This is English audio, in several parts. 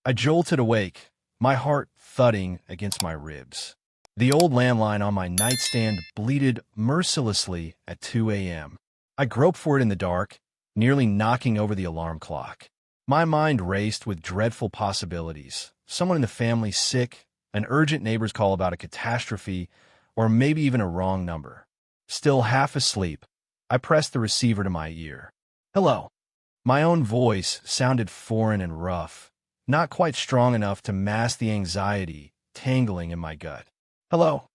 I jolted awake, my heart thudding against my ribs. The old landline on my nightstand bleated mercilessly at 2 a.m. I groped for it in the dark, nearly knocking over the alarm clock. My mind raced with dreadful possibilities. Someone in the family sick, an urgent neighbor's call about a catastrophe, or maybe even a wrong number. Still half asleep, I pressed the receiver to my ear. "Hello." My own voice sounded foreign and rough, not quite strong enough to mask the anxiety tangling in my gut. "Hello,"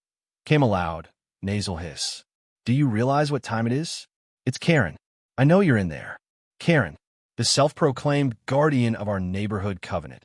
came a loud, nasal hiss. "Do you realize what time it is? It's Karen. I know you're in there." Karen, the self-proclaimed guardian of our neighborhood covenant,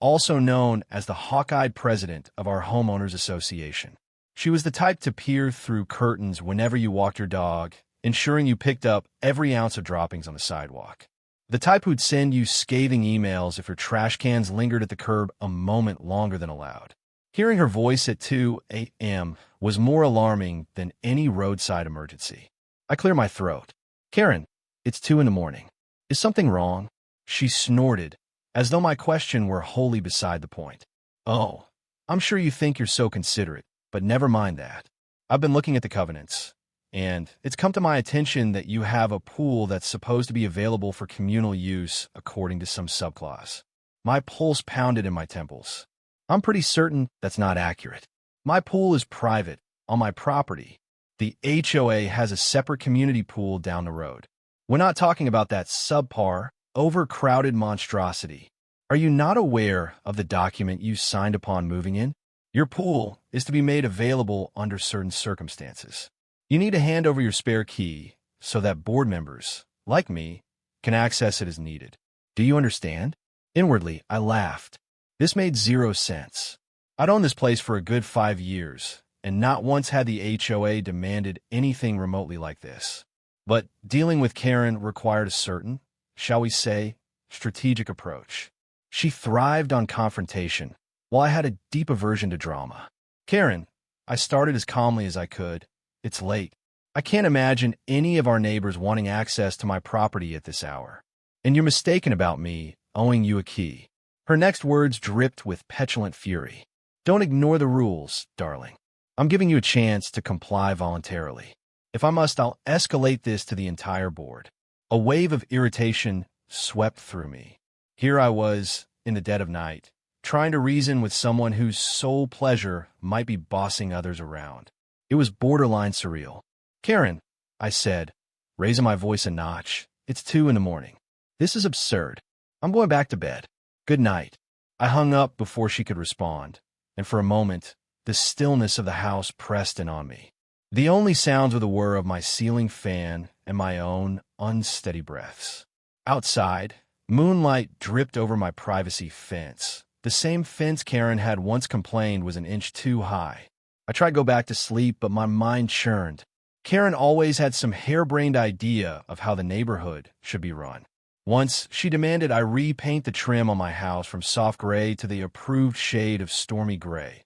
also known as the hawk-eyed president of our homeowners association. She was the type to peer through curtains whenever you walked your dog, ensuring you picked up every ounce of droppings on the sidewalk. The type who'd send you scathing emails if your trash cans lingered at the curb a moment longer than allowed. Hearing her voice at 2 a.m. was more alarming than any roadside emergency. I cleared my throat. "Karen, it's 2 in the morning. Is something wrong?" She snorted, as though my question were wholly beside the point. "Oh, I'm sure you think you're so considerate, but never mind that. I've been looking at the covenants, and it's come to my attention that you have a pool that's supposed to be available for communal use according to some subclause." My pulse pounded in my temples. I'm pretty certain that's not accurate. My pool is private, on my property. The HOA has a separate community pool down the road. We're not talking about that subpar, overcrowded monstrosity. Are you not aware of the document you signed upon moving in? Your pool is to be made available under certain circumstances. You need to hand over your spare key so that board members, like me, can access it as needed. Do you understand? Inwardly, I laughed. This made zero sense. I'd owned this place for a good 5 years, and not once had the HOA demanded anything remotely like this. But dealing with Karen required a certain, shall we say, strategic approach. She thrived on confrontation, while I had a deep aversion to drama. "Karen," I started as calmly as I could, "it's late. I can't imagine any of our neighbors wanting access to my property at this hour. And you're mistaken about me owing you a key." Her next words dripped with petulant fury. "Don't ignore the rules, darling. I'm giving you a chance to comply voluntarily. If I must, I'll escalate this to the entire board." A wave of irritation swept through me. Here I was, in the dead of night, trying to reason with someone whose sole pleasure might be bossing others around. It was borderline surreal. "Karen," I said, raising my voice a notch, "it's 2 in the morning. This is absurd. I'm going back to bed. Good night." I hung up before she could respond, and for a moment, the stillness of the house pressed in on me. The only sounds were the whir of my ceiling fan and my own unsteady breaths. Outside, moonlight dripped over my privacy fence, the same fence Karen had once complained was an inch too high. I tried to go back to sleep, but my mind churned. Karen always had some harebrained idea of how the neighborhood should be run. Once, she demanded I repaint the trim on my house from soft gray to the approved shade of stormy gray,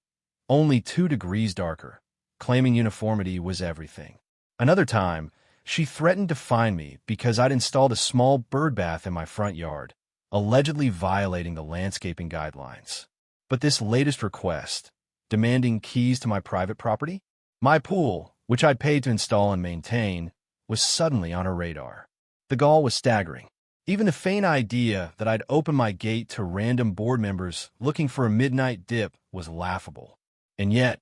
only 2 degrees darker, claiming uniformity was everything. Another time, she threatened to fine me because I'd installed a small bird bath in my front yard, allegedly violating the landscaping guidelines. But this latest request, demanding keys to my private property, my pool, which I'd paid to install and maintain, was suddenly on her radar. The gall was staggering. Even the faint idea that I'd open my gate to random board members looking for a midnight dip was laughable. And yet,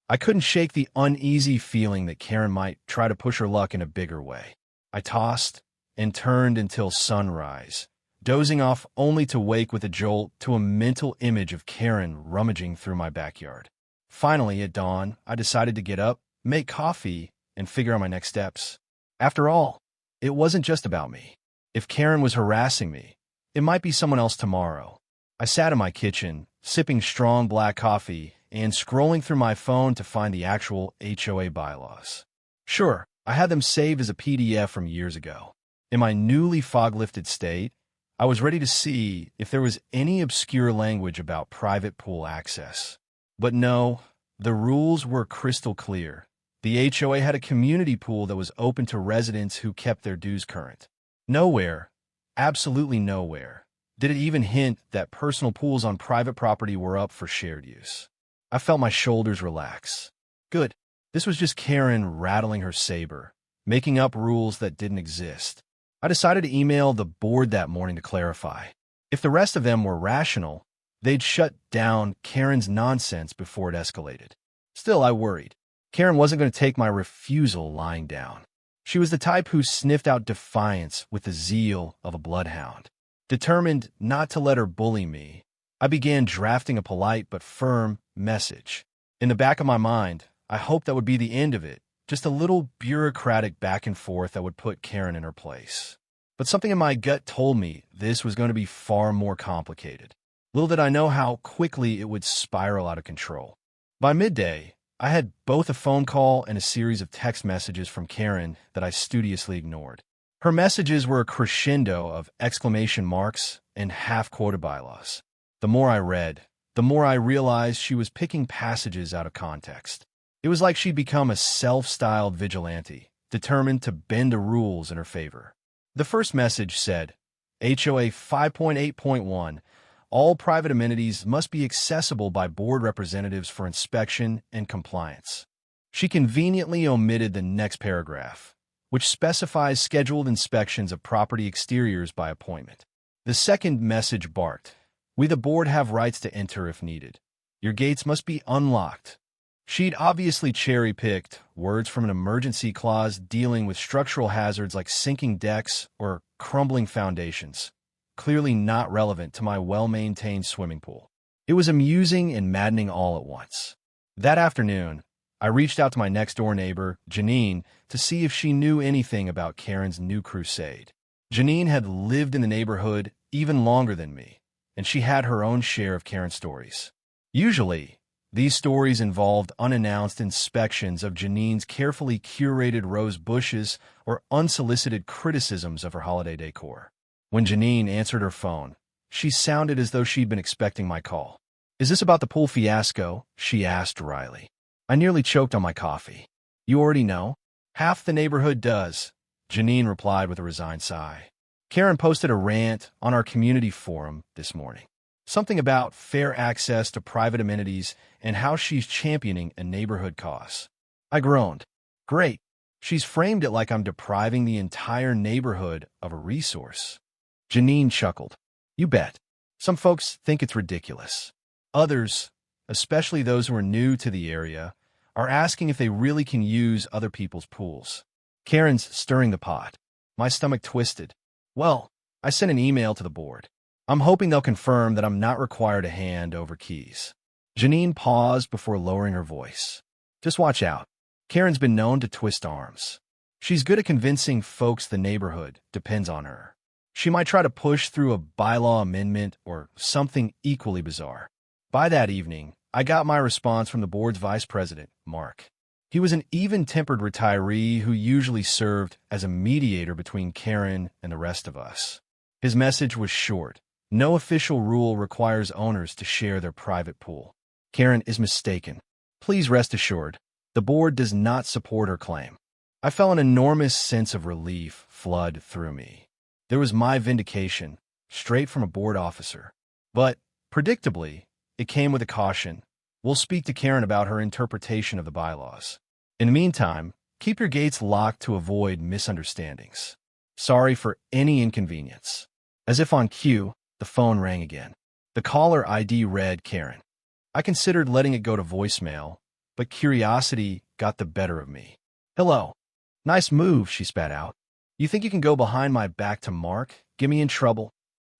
I couldn't shake the uneasy feeling that Karen might try to push her luck in a bigger way. I tossed and turned until sunrise, dozing off only to wake with a jolt to a mental image of Karen rummaging through my backyard. Finally, at dawn, I decided to get up, make coffee, and figure out my next steps. After all, it wasn't just about me. If Karen was harassing me, it might be someone else tomorrow. I sat in my kitchen, sipping strong black coffee and scrolling through my phone to find the actual HOA bylaws. Sure, I had them saved as a PDF from years ago. In my newly fog-lifted state, I was ready to see if there was any obscure language about private pool access. But no, the rules were crystal clear. The HOA had a community pool that was open to residents who kept their dues current. Nowhere, absolutely nowhere, Did it even hint that personal pools on private property were up for shared use? I felt my shoulders relax. Good. This was just Karen rattling her saber, making up rules that didn't exist. I decided to email the board that morning to clarify. If the rest of them were rational, they'd shut down Karen's nonsense before it escalated. Still, I worried. Karen wasn't going to take my refusal lying down. She was the type who sniffed out defiance with the zeal of a bloodhound. Determined not to let her bully me, I began drafting a polite but firm message. In the back of my mind, I hoped that would be the end of it, just a little bureaucratic back and forth that would put Karen in her place. But something in my gut told me this was going to be far more complicated. Little did I know how quickly it would spiral out of control. By midday, I had both a phone call and a series of text messages from Karen that I studiously ignored. Her messages were a crescendo of exclamation marks and half-quoted bylaws. The more I read, the more I realized she was picking passages out of context. It was like she'd become a self-styled vigilante, determined to bend the rules in her favor. The first message said, HOA 5.8.1, all private amenities must be accessible by board representatives for inspection and compliance. She conveniently omitted the next paragraph, which specifies scheduled inspections of property exteriors by appointment. The second message barked, we the board have rights to enter if needed. Your gates must be unlocked. She'd obviously cherry-picked words from an emergency clause dealing with structural hazards like sinking decks or crumbling foundations, clearly not relevant to my well-maintained swimming pool. It was amusing and maddening all at once. That afternoon, I reached out to my next-door neighbor, Janine, to see if she knew anything about Karen's new crusade. Janine had lived in the neighborhood even longer than me, and she had her own share of Karen stories. Usually, these stories involved unannounced inspections of Janine's carefully curated rose bushes or unsolicited criticisms of her holiday decor. When Janine answered her phone, she sounded as though she'd been expecting my call. Is this about the pool fiasco? She asked wryly. I nearly choked on my coffee. You already know? Half the neighborhood does, Janine replied with a resigned sigh. Karen posted a rant on our community forum this morning. Something about fair access to private amenities and how she's championing a neighborhood cause. I groaned. Great. She's framed it like I'm depriving the entire neighborhood of a resource. Janine chuckled. You bet. Some folks think it's ridiculous. Others, especially those who are new to the area, are asking if they really can use other people's pools. Karen's stirring the pot. My stomach twisted. Well, I sent an email to the board. I'm hoping they'll confirm that I'm not required to hand over keys. Janine paused before lowering her voice. Just watch out. Karen's been known to twist arms. She's good at convincing folks the neighborhood depends on her. She might try to push through a bylaw amendment or something equally bizarre. By that evening, I got my response from the board's vice president, Mark. He was an even-tempered retiree who usually served as a mediator between Karen and the rest of us. His message was short. No official rule requires owners to share their private pool. Karen is mistaken. Please rest assured, the board does not support her claim. I felt an enormous sense of relief flood through me. There was my vindication, straight from a board officer. But, predictably, it came with a caution. We'll speak to Karen about her interpretation of the bylaws. In the meantime, keep your gates locked to avoid misunderstandings. Sorry for any inconvenience. As if on cue, the phone rang again. The caller ID read Karen. I considered letting it go to voicemail, but curiosity got the better of me. Hello. Nice move, she spat out. You think you can go behind my back to Mark? Get me in trouble?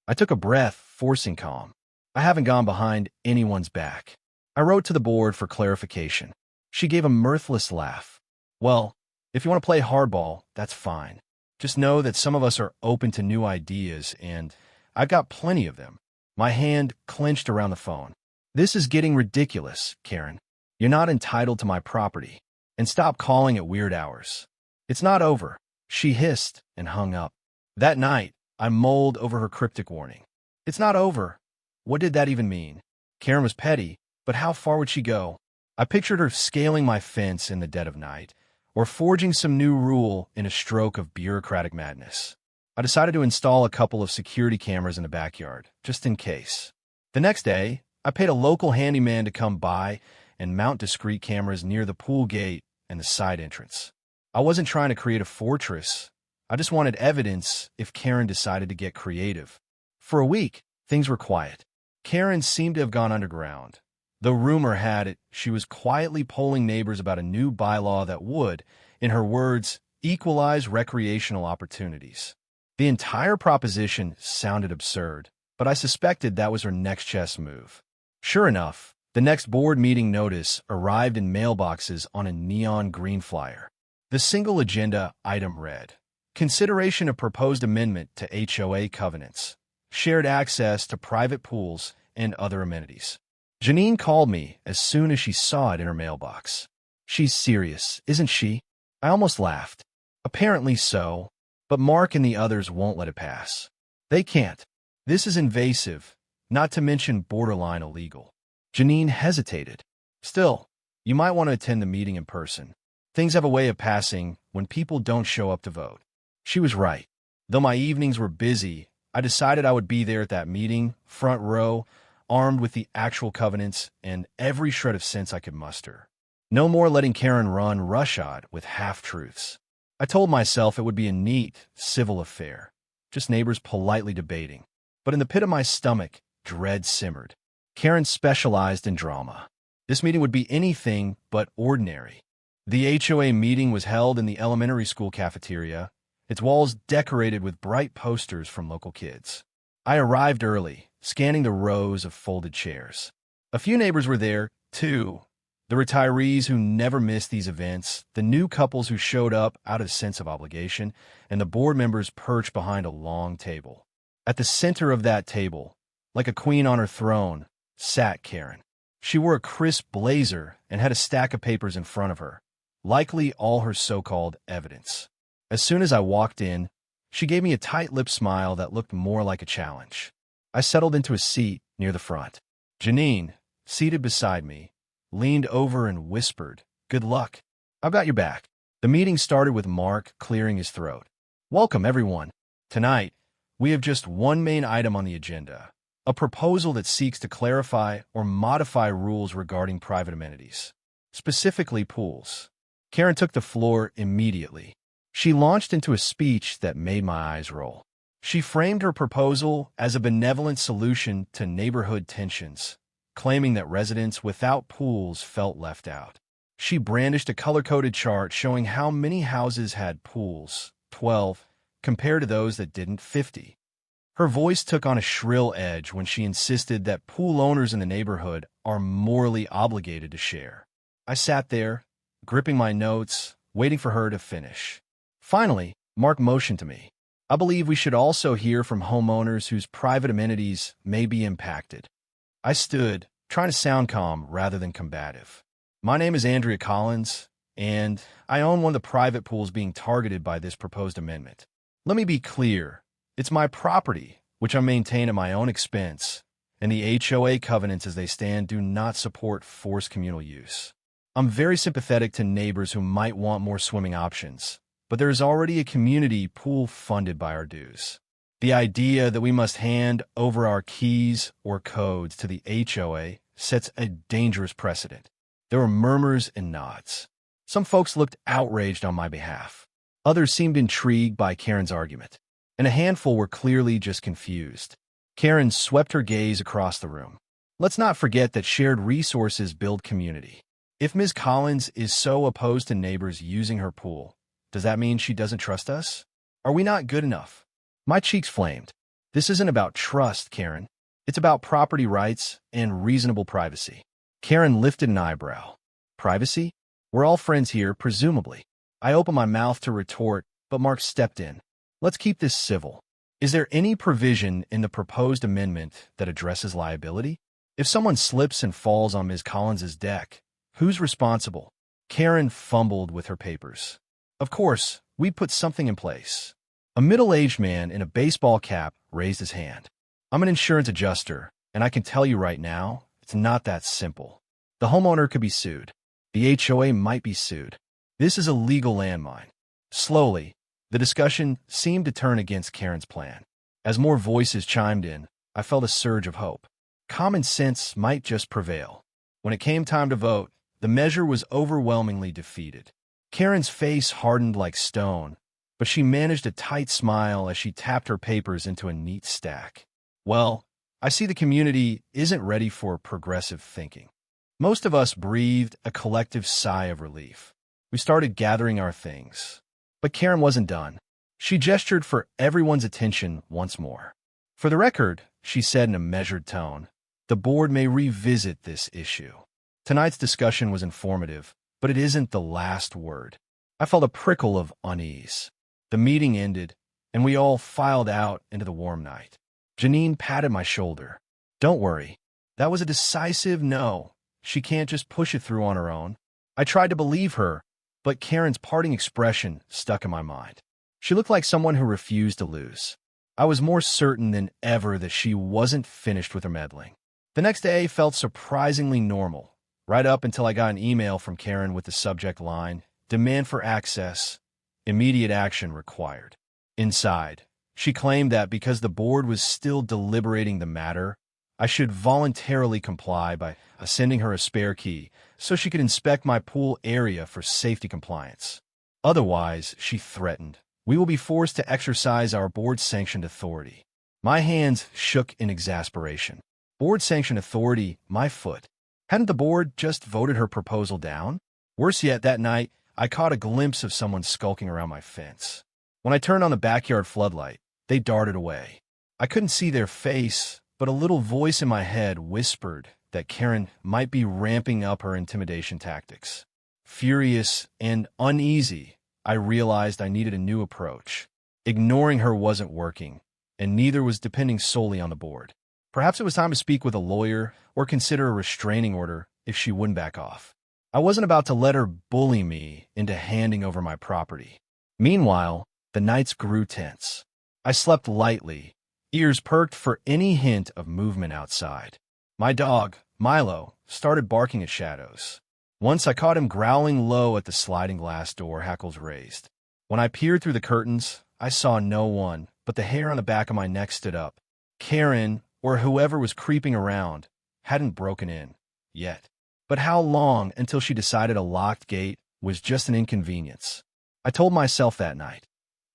I took a breath, forcing calm. I haven't gone behind anyone's back. I wrote to the board for clarification. She gave a mirthless laugh. Well, if you want to play hardball, that's fine. Just know that some of us are open to new ideas, and I've got plenty of them. My hand clenched around the phone. This is getting ridiculous, Karen. You're not entitled to my property. And stop calling at weird hours. It's not over, she hissed and hung up. That night, I mulled over her cryptic warning. It's not over. What did that even mean? Karen was petty, but how far would she go? I pictured her scaling my fence in the dead of night, or forging some new rule in a stroke of bureaucratic madness. I decided to install a couple of security cameras in the backyard, just in case. The next day, I paid a local handyman to come by and mount discrete cameras near the pool gate and the side entrance. I wasn't trying to create a fortress. I just wanted evidence if Karen decided to get creative. For a week, things were quiet. Karen seemed to have gone underground. The rumor had it she was quietly polling neighbors about a new bylaw that would, in her words, equalize recreational opportunities. The entire proposition sounded absurd, but I suspected that was her next chess move. Sure enough, the next board meeting notice arrived in mailboxes on a neon green flyer. The single agenda item read, "Consideration of proposed amendment to HOA covenants, shared access to private pools, and other amenities." Janine called me as soon as she saw it in her mailbox. "She's serious, isn't she?" I almost laughed. Apparently so, but Mark and the others won't let it pass. They can't. This is invasive, not to mention borderline illegal. Janine hesitated. "Still, you might want to attend the meeting in person. Things have a way of passing when people don't show up to vote." She was right. Though my evenings were busy, I decided I would be there at that meeting, front row, armed with the actual covenants and every shred of sense I could muster. No more letting Karen run roughshod with half-truths. I told myself it would be a neat, civil affair, just neighbors politely debating. But in the pit of my stomach, dread simmered. Karen specialized in drama. This meeting would be anything but ordinary. The HOA meeting was held in the elementary school cafeteria, its walls decorated with bright posters from local kids. I arrived early, scanning the rows of folded chairs. A few neighbors were there, too. The retirees who never missed these events, the new couples who showed up out of a sense of obligation, and the board members perched behind a long table. At the center of that table, like a queen on her throne, sat Karen. She wore a crisp blazer and had a stack of papers in front of her, likely all her so-called evidence. As soon as I walked in, she gave me a tight-lipped smile that looked more like a challenge. I settled into a seat near the front. Janine, seated beside me, leaned over and whispered, "Good luck. I've got your back." The meeting started with Mark clearing his throat. "Welcome, everyone. Tonight, we have just one main item on the agenda, a proposal that seeks to clarify or modify rules regarding private amenities, specifically pools." Karen took the floor immediately. She launched into a speech that made my eyes roll. She framed her proposal as a benevolent solution to neighborhood tensions, claiming that residents without pools felt left out. She brandished a color-coded chart showing how many houses had pools, 12, compared to those that didn't, 50. Her voice took on a shrill edge when she insisted that pool owners in the neighborhood are morally obligated to share. I sat there, gripping my notes, waiting for her to finish. Finally, Mark motioned to me. "I believe we should also hear from homeowners whose private amenities may be impacted." I stood, trying to sound calm rather than combative. "My name is Andrea Collins, and I own one of the private pools being targeted by this proposed amendment. Let me be clear. It's my property, which I maintain at my own expense, and the HOA covenants as they stand do not support forced communal use. I'm very sympathetic to neighbors who might want more swimming options, but there is already a community pool funded by our dues. The idea that we must hand over our keys or codes to the HOA sets a dangerous precedent." There were murmurs and nods. Some folks looked outraged on my behalf. Others seemed intrigued by Karen's argument, and a handful were clearly just confused. Karen swept her gaze across the room. "Let's not forget that shared resources build community. If Ms. Collins is so opposed to neighbors using her pool, does that mean she doesn't trust us? Are we not good enough?" My cheeks flamed. "This isn't about trust, Karen. It's about property rights and reasonable privacy." Karen lifted an eyebrow. "Privacy? We're all friends here, presumably." I opened my mouth to retort, but Mark stepped in. "Let's keep this civil. Is there any provision in the proposed amendment that addresses liability? If someone slips and falls on Ms. Collins's deck, who's responsible?" Karen fumbled with her papers. "Of course, we put something in place." A middle-aged man in a baseball cap raised his hand. "I'm an insurance adjuster, and I can tell you right now, it's not that simple. The homeowner could be sued. The HOA might be sued. This is a legal landmine." Slowly, The discussion seemed to turn against Karen's plan. As more voices chimed in, I felt a surge of hope. Common sense might just prevail. When it came time to vote, the measure was overwhelmingly defeated. Karen's face hardened like stone, but she managed a tight smile as she tapped her papers into a neat stack. Well, I see the community isn't ready for progressive thinking. Most of us breathed a collective sigh of relief. We started gathering our things. But Karen wasn't done. She gestured for everyone's attention once more. For the record, she said in a measured tone, the board may revisit this issue. Tonight's discussion was informative, but it isn't the last word. I felt a prickle of unease. The meeting ended, and we all filed out into the warm night. Janine patted my shoulder. Don't worry. That was a decisive no. She can't just push it through on her own. I tried to believe her, but Karen's parting expression stuck in my mind. She looked like someone who refused to lose. I was more certain than ever that she wasn't finished with her meddling. The next day felt surprisingly normal, right up until I got an email from Karen with the subject line, "Demand for access. Immediate action required." Inside, she claimed that because the board was still deliberating the matter, I should voluntarily comply by sending her a spare key so she could inspect my pool area for safety compliance. Otherwise, she threatened, we will be forced to exercise our board-sanctioned authority. My hands shook in exasperation. Board-sanctioned authority, my foot. Hadn't the board just voted her proposal down? Worse yet, that night, I caught a glimpse of someone skulking around my fence. When I turned on the backyard floodlight, they darted away. I couldn't see their face, but a little voice in my head whispered that Karen might be ramping up her intimidation tactics. Furious and uneasy, I realized I needed a new approach. Ignoring her wasn't working, and neither was depending solely on the board. Perhaps it was time to speak with a lawyer or consider a restraining order if she wouldn't back off. I wasn't about to let her bully me into handing over my property. Meanwhile, the nights grew tense. I slept lightly, ears perked for any hint of movement outside. My dog, Milo, started barking at shadows. Once I caught him growling low at the sliding glass door, hackles raised. When I peered through the curtains, I saw no one, but the hair on the back of my neck stood up. Karen, or whoever was creeping around, hadn't broken in, yet. But how long until she decided a locked gate was just an inconvenience? I told myself that night,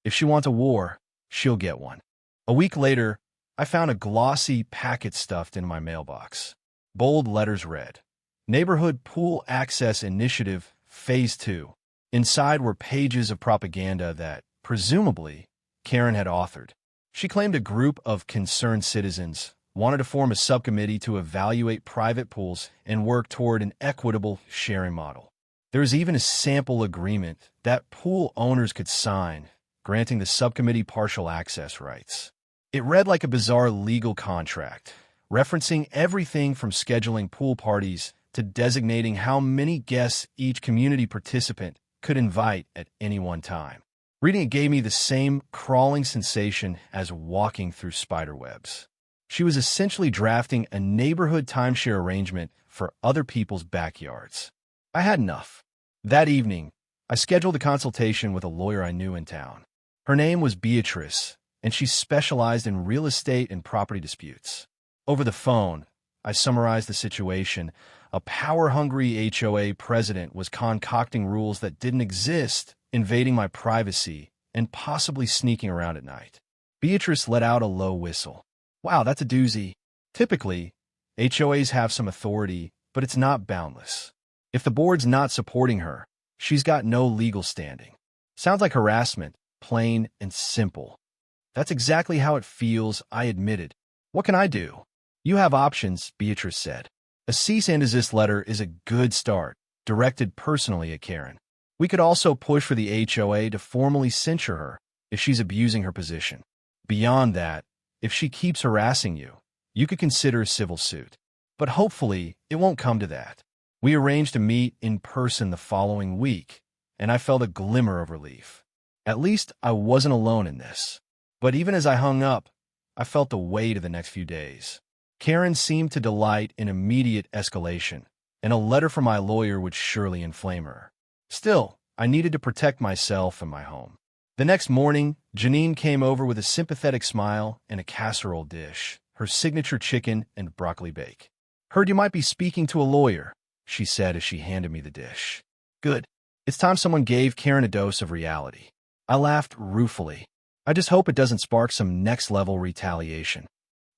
if she wants a war, she'll get one. A week later, I found a glossy packet stuffed in my mailbox. Bold letters read, Neighborhood Pool Access Initiative, Phase 2. Inside were pages of propaganda that, presumably, Karen had authored. She claimed a group of concerned citizens wanted to form a subcommittee to evaluate private pools and work toward an equitable sharing model. There was even a sample agreement that pool owners could sign, granting the subcommittee partial access rights. It read like a bizarre legal contract, referencing everything from scheduling pool parties to designating how many guests each community participant could invite at any one time. Reading it gave me the same crawling sensation as walking through spiderwebs. She was essentially drafting a neighborhood timeshare arrangement for other people's backyards. I had enough. That evening, I scheduled a consultation with a lawyer I knew in town. Her name was Beatrice, and she specialized in real estate and property disputes. Over the phone, I summarized the situation. A power-hungry HOA president was concocting rules that didn't exist, invading my privacy, and possibly sneaking around at night. Beatrice let out a low whistle. Wow, that's a doozy. Typically, HOAs have some authority, but it's not boundless. If the board's not supporting her, she's got no legal standing. Sounds like harassment, plain and simple. That's exactly how it feels, I admitted. What can I do? You have options, Beatrice said. A cease and desist letter is a good start, directed personally at Karen. We could also push for the HOA to formally censure her if she's abusing her position. Beyond that, if she keeps harassing you, you could consider a civil suit. But hopefully, it won't come to that. We arranged to meet in person the following week, and I felt a glimmer of relief. At least I wasn't alone in this. But even as I hung up, I felt the weight of the next few days. Karen seemed to delight in immediate escalation, and a letter from my lawyer would surely inflame her. Still, I needed to protect myself and my home. The next morning, Janine came over with a sympathetic smile and a casserole dish, her signature chicken and broccoli bake. "Heard you might be speaking to a lawyer," she said as she handed me the dish. "Good. It's time someone gave Karen a dose of reality." I laughed ruefully. "I just hope it doesn't spark some next-level retaliation."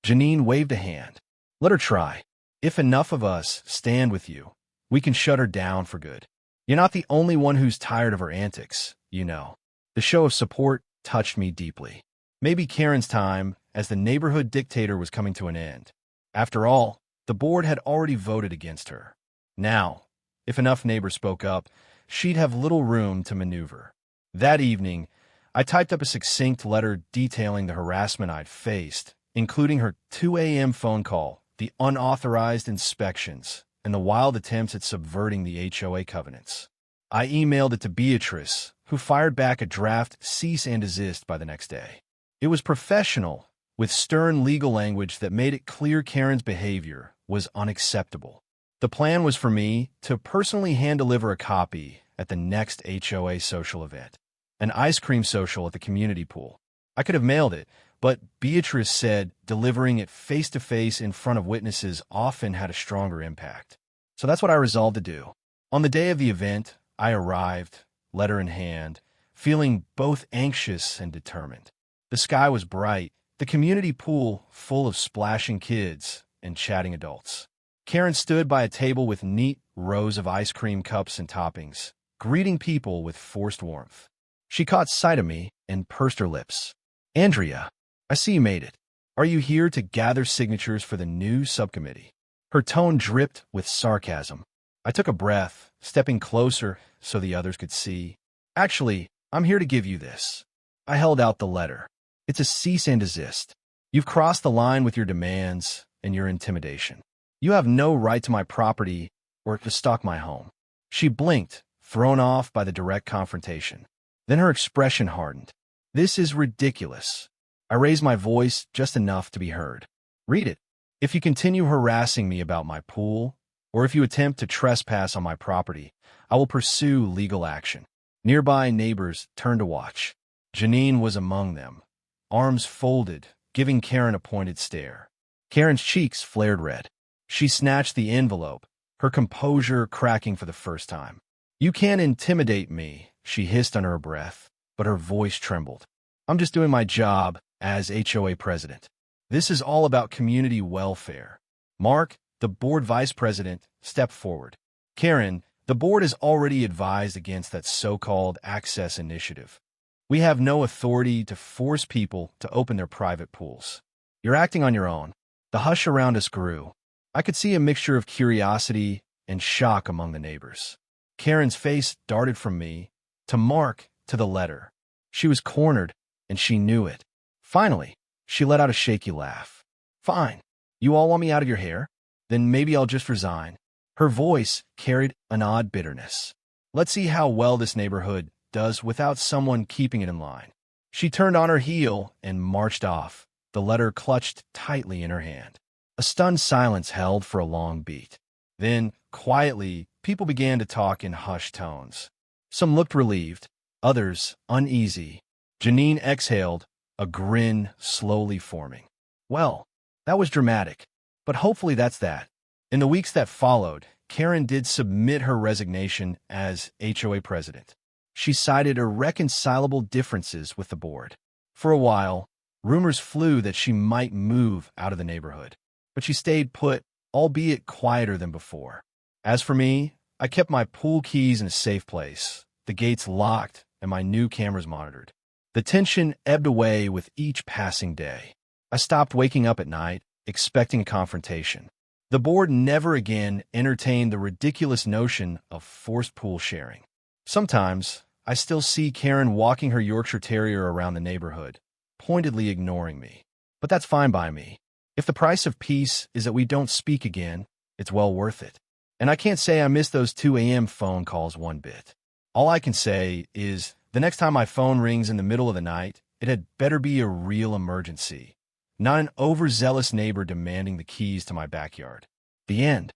Janine waved a hand. "Let her try. If enough of us stand with you, we can shut her down for good. You're not the only one who's tired of her antics, you know." The show of support touched me deeply. Maybe Karen's time as the neighborhood dictator was coming to an end. After all, the board had already voted against her. Now, if enough neighbors spoke up, she'd have little room to maneuver. That evening, I typed up a succinct letter detailing the harassment I'd faced, including her 2 a.m. phone call, the unauthorized inspections, and the wild attempts at subverting the HOA covenants. I emailed it to Beatrice, who fired back a draft cease and desist by the next day. It was professional, with stern legal language that made it clear Karen's behavior was unacceptable. The plan was for me to personally hand-deliver a copy at the next HOA social event, an ice cream social at the community pool. I could have mailed it, but Beatrice said delivering it face-to-face in front of witnesses often had a stronger impact. So that's what I resolved to do. On the day of the event, I arrived, letter in hand, feeling both anxious and determined. The sky was bright, the community pool full of splashing kids and chatting adults. Karen stood by a table with neat rows of ice cream cups and toppings, greeting people with forced warmth. She caught sight of me and pursed her lips. "Andrea, I see you made it. Are you here to gather signatures for the new subcommittee?" Her tone dripped with sarcasm. I took a breath, stepping closer so the others could see. "Actually, I'm here to give you this." I held out the letter. "It's a cease and desist. You've crossed the line with your demands and your intimidation. You have no right to my property or to stalk my home." She blinked, thrown off by the direct confrontation. Then her expression hardened. "This is ridiculous." I raised my voice just enough to be heard. "Read it. If you continue harassing me about my pool, or if you attempt to trespass on my property, I will pursue legal action." Nearby neighbors turned to watch. Janine was among them, arms folded, giving Karen a pointed stare. Karen's cheeks flared red. She snatched the envelope, her composure cracking for the first time. "You can't intimidate me," she hissed under her breath, but her voice trembled. "I'm just doing my job as HOA president. This is all about community welfare." Mark, the board vice president, stepped forward. "Karen, the board has already advised against that so-called access initiative. We have no authority to force people to open their private pools. You're acting on your own." The hush around us grew. I could see a mixture of curiosity and shock among the neighbors. Karen's face darted from me, to Mark, to the letter. She was cornered, and she knew it. Finally, she let out a shaky laugh. "Fine. You all want me out of your hair? Then maybe I'll just resign." Her voice carried an odd bitterness. "Let's see how well this neighborhood does without someone keeping it in line." She turned on her heel and marched off, the letter clutched tightly in her hand. A stunned silence held for a long beat. Then, quietly, people began to talk in hushed tones. Some looked relieved, others uneasy. Janine exhaled, a grin slowly forming. "Well, that was dramatic, but hopefully that's that." In the weeks that followed, Karen did submit her resignation as HOA president. She cited irreconcilable differences with the board. For a while, rumors flew that she might move out of the neighborhood, but she stayed put, albeit quieter than before. As for me, I kept my pool keys in a safe place, the gates locked, and my new cameras monitored. The tension ebbed away with each passing day. I stopped waking up at night, expecting a confrontation. The board never again entertained the ridiculous notion of forced pool sharing. Sometimes, I still see Karen walking her Yorkshire Terrier around the neighborhood, pointedly ignoring me. But that's fine by me. If the price of peace is that we don't speak again, it's well worth it. And I can't say I miss those 2 a.m. phone calls one bit. All I can say is, the next time my phone rings in the middle of the night, it had better be a real emergency, not an overzealous neighbor demanding the keys to my backyard. The end.